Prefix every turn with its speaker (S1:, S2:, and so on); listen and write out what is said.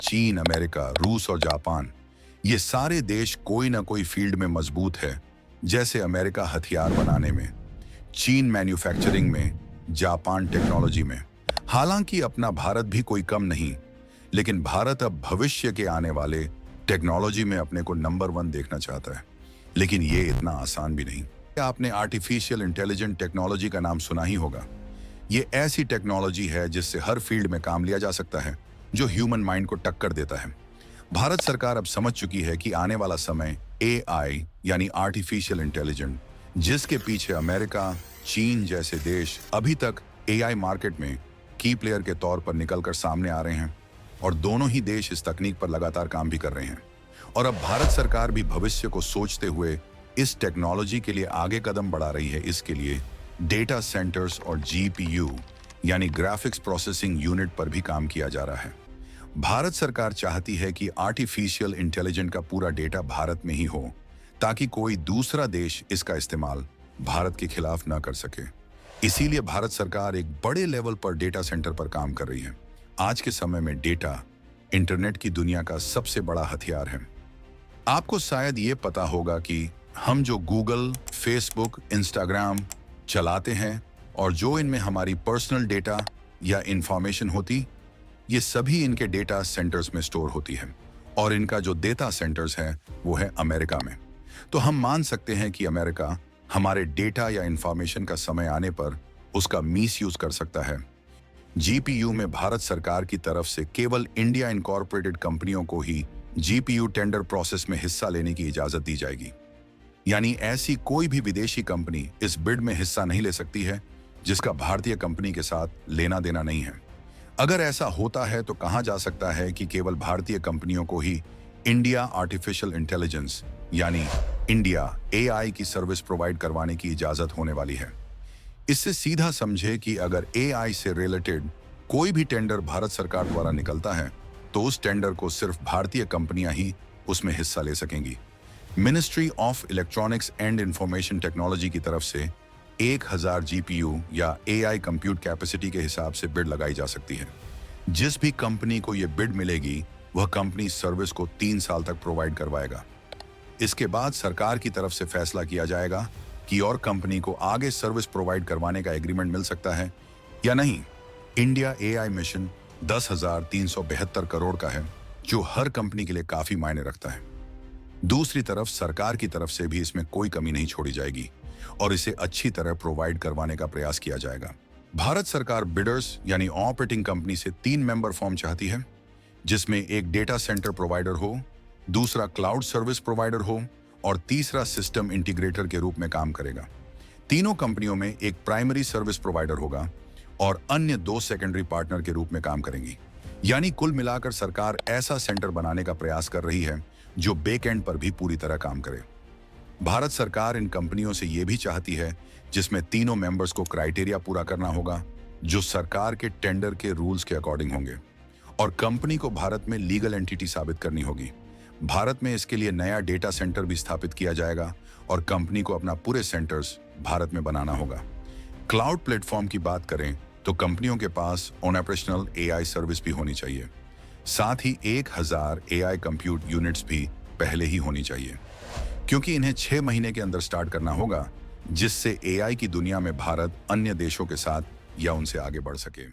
S1: चीन, अमेरिका, रूस और जापान, ये सारे देश कोई ना कोई फील्ड में मजबूत है। जैसे अमेरिका हथियार बनाने में, चीन मैन्युफैक्चरिंग में, जापान टेक्नोलॉजी में। हालांकि अपना भारत भी कोई कम नहीं, लेकिन भारत अब भविष्य के आने वाले टेक्नोलॉजी में अपने को नंबर 1 देखना चाहता है। लेकिन ये इतना आसान भी नहीं। आपने आर्टिफिशियल इंटेलिजेंट टेक्नोलॉजी का नाम सुना ही होगा। ये ऐसी टेक्नोलॉजी है जिससे हर फील्ड में काम लिया जा सकता है, जो ह्यूमन माइंड को टक्कर देता है। भारत सरकार अब समझ चुकी है कि आने वाला समय एआई यानी आर्टिफिशियल इंटेलिजेंट, जिसके पीछे अमेरिका, चीन जैसे देश अभी तक एआई मार्केट में की प्लेयर के तौर पर निकलकर सामने आ रहे हैं, और दोनों ही देश इस तकनीक पर लगातार काम भी कर रहे हैं। और अब भारत सरकार भी भविष्य को सोचते हुए इस टेक्नोलॉजी के लिए आगे कदम बढ़ा रही है। इसके लिए डेटा सेंटर्स और जीपीयू यानी ग्राफिक्स प्रोसेसिंग यूनिट पर भी काम किया जा रहा है। भारत सरकार चाहती है कि आर्टिफिशियल इंटेलिजेंट का पूरा डेटा भारत में ही हो, ताकि कोई दूसरा देश इसका इस्तेमाल भारत के खिलाफ न कर सके। इसीलिए भारत सरकार एक बड़े लेवल पर डेटा सेंटर पर काम कर रही है। आज के समय में डेटा इंटरनेट की दुनिया का सबसे बड़ा हथियार है। आपको शायद ये पता होगा कि हम जो गूगल, फेसबुक, इंस्टाग्राम चलाते हैं और जो इनमें हमारी पर्सनल डेटा या इंफॉर्मेशन होती, ये सभी इनके डेटा सेंटर्स में स्टोर होती है। और इनका जो डेटा सेंटर्स है वो है अमेरिका में। तो हम मान सकते हैं कि अमेरिका हमारे डेटा या इंफॉर्मेशन का समय आने पर उसका मिसयूज कर सकता है। जीपीयू में भारत सरकार की तरफ से केवल इंडिया इनकॉर्पोरेटेड कंपनियों को ही जीपीयू टेंडर प्रोसेस में हिस्सा लेने की इजाजत दी जाएगी। यानी ऐसी कोई भी विदेशी कंपनी इस बिड में हिस्सा नहीं ले सकती है जिसका भारतीय कंपनी के साथ लेना देना नहीं है। अगर ऐसा होता है तो कहा जा सकता है कि केवल भारतीय कंपनियों को ही इंडिया आर्टिफिशियल इंटेलिजेंस यानी इंडिया एआई की सर्विस प्रोवाइड करवाने की इजाजत होने वाली है। इससे सीधा समझे कि अगर एआई से रिलेटेड कोई भी टेंडर भारत सरकार द्वारा निकलता है तो उस टेंडर को सिर्फ भारतीय कंपनियां ही उसमें हिस्सा ले सकेंगी। Ministry of electronics and information technology की तरफ से 1000 जीपीयू या एआई कंप्यूट कैपेसिटी के हिसाब से बिड लगाई जा सकती है। जिस भी कंपनी को यह बिड मिलेगी वह कंपनी सर्विस को 3 साल तक प्रोवाइड करवाएगा। इसके बाद सरकार की तरफ से फैसला किया जाएगा कि और कंपनी को आगे सर्विस प्रोवाइड करवाने का एग्रीमेंट मिल सकता है या नहीं। इंडिया एआई मिशन 10,372 करोड़ का है, जो हर कंपनी के लिए काफी मायने रखता है। दूसरी तरफ सरकार की तरफ से भी इसमें कोई कमी नहीं छोड़ी जाएगी और इसे अच्छी तरह प्रोवाइड करवाने का प्रयास किया जाएगा। भारत सरकार बिडर्स यानी ऑपरेटिंग कंपनी से 3 मेंबर फॉर्म चाहती है, जिसमें एक डेटा सेंटर प्रोवाइडर हो, दूसरा क्लाउड सर्विस प्रोवाइडर हो और तीसरा सिस्टम इंटीग्रेटर के रूप में काम करेगा। तीनों कंपनियों में एक प्राइमरी सर्विस प्रोवाइडर होगा और अन्य 2 सेकेंडरी पार्टनर के रूप में काम करेंगी। यानी कुल मिलाकर सरकार ऐसा सेंटर बनाने का प्रयास कर रही है जो बैक एंड पर भी पूरी तरह काम करे। भारत सरकार इन कंपनियों से यह भी चाहती है जिसमें तीनों मेंबर्स को क्राइटेरिया पूरा करना होगा जो सरकार के टेंडर के रूल्स के अकॉर्डिंग होंगे, और कंपनी को भारत में लीगल एंटिटी साबित करनी होगी। भारत में इसके लिए नया डेटा सेंटर भी स्थापित किया जाएगा और कंपनी को अपना पूरे सेंटर्स भारत में बनाना होगा। क्लाउड प्लेटफॉर्म की बात करें तो कंपनियों के पास ऑपरेशनल एआई सर्विस भी होनी चाहिए। साथ ही 1000 एआई कंप्यूट यूनिट्स भी पहले ही होनी चाहिए, क्योंकि इन्हें 6 महीने के अंदर स्टार्ट करना होगा, जिससे एआई की दुनिया में भारत अन्य देशों के साथ या उनसे आगे बढ़ सके।